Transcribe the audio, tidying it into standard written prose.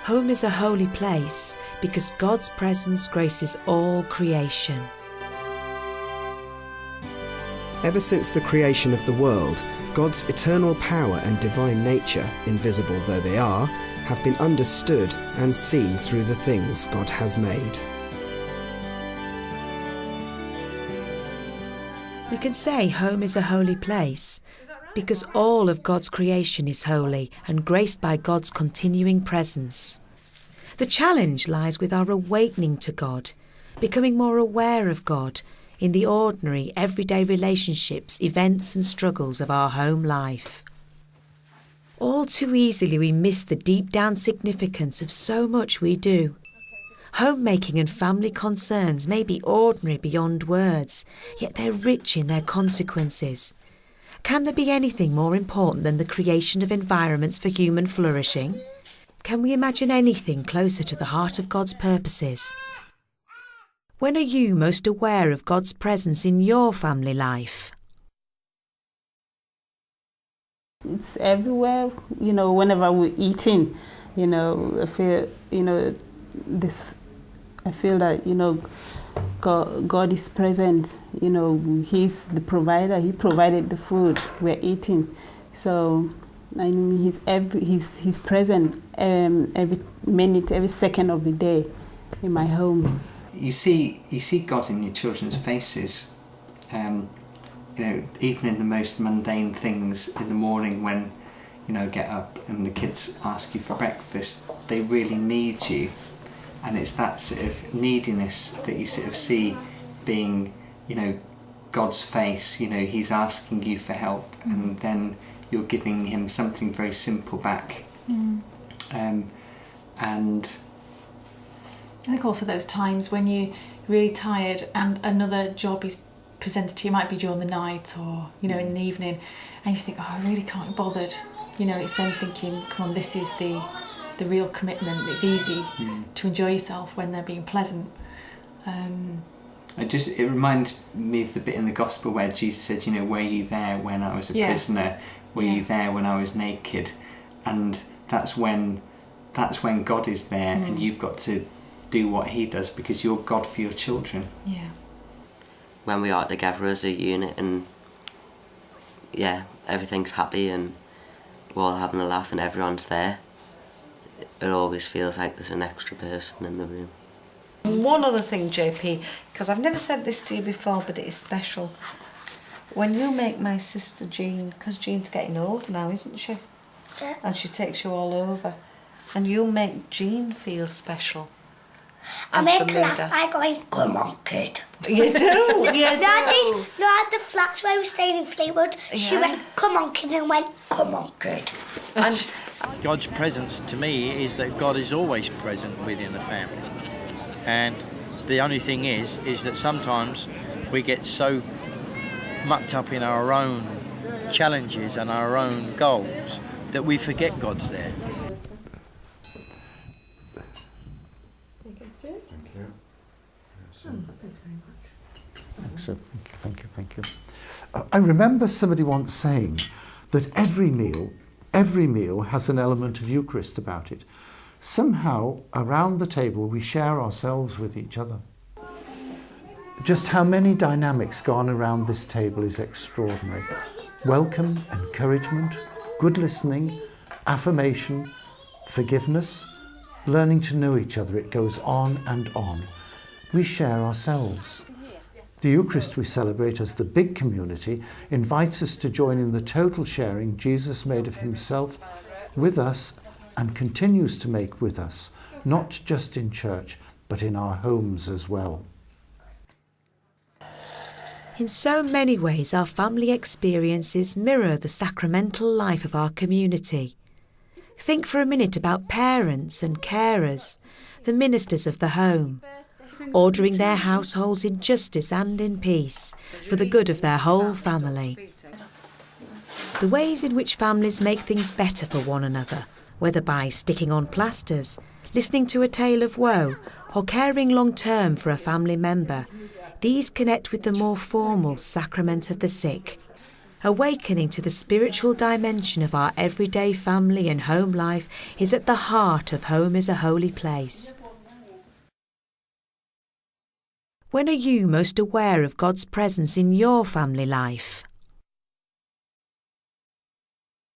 Home is a holy place because God's presence graces all creation. Ever since the creation of the world, God's eternal power and divine nature, invisible though they are, have been understood and seen through the things God has made. We can say home is a holy place because all of God's creation is holy and graced by God's continuing presence. The challenge lies with our awakening to God, becoming more aware of God in the ordinary, everyday relationships, events and struggles of our home life. All too easily we miss the deep down significance of so much we do. Homemaking and family concerns may be ordinary beyond words, yet they're rich in their consequences. Can there be anything more important than the creation of environments for human flourishing? Can we imagine anything closer to the heart of God's purposes? When are you most aware of God's presence in your family life? It's everywhere, whenever we're eating, I feel, I feel that, God is present, He's the provider. He provided the food we're eating. So, He's present every minute, every second of the day in my home. You see God in your children's faces, even in the most mundane things in the morning when, get up and the kids ask you for breakfast, they really need you. And it's that sort of neediness that you sort of see being, God's face, He's asking you for help and then you're giving Him something very simple back. And I think also those times when you're really tired and another job is presented to you, might be during the night or, in the evening, and you just think, I really can't be bothered. It's then thinking, come on, this is the real commitment. It's easy to enjoy yourself when they're being pleasant. It reminds me of the bit in the Gospel where Jesus said, were you there when I was a prisoner? Were you there when I was naked? And that's when God is there and you've got to do what He does because you're God for your children. Yeah. When we are together as a unit and everything's happy and we're all having a laugh and everyone's there, it always feels like there's an extra person in the room. One other thing, JP, because I've never said this to you before, but it is special. When you make my sister Jean, because Jean's getting old now, isn't she? Yeah. And she takes you all over, and you make Jean feel special. I make her laugh by going, come on, kid. You do, you do. At the flats where we stayed in Fleetwood, she went, come on, kid, and went, come on, kid. And God's presence to me is that God is always present within the family. And the only thing is that sometimes we get so mucked up in our own challenges and our own goals that we forget God's there. Thank you. Thank you. I remember somebody once saying that every meal has an element of Eucharist about it. Somehow, around the table, we share ourselves with each other. Just how many dynamics go on around this table is extraordinary. Welcome, encouragement, good listening, affirmation, forgiveness, learning to know each other. It goes on and on. We share ourselves. The Eucharist we celebrate as the big community invites us to join in the total sharing Jesus made of Himself with us and continues to make with us, not just in church, but in our homes as well. In so many ways, our family experiences mirror the sacramental life of our community. Think for a minute about parents and carers, the ministers of the home, ordering their households in justice and in peace for the good of their whole family. The ways in which families make things better for one another, whether by sticking on plasters, listening to a tale of woe, or caring long-term for a family member, these connect with the more formal sacrament of the sick, Awakening to the spiritual dimension of our everyday family and home life is at the heart of Home is a Holy Place. When are you most aware of God's presence in your family life?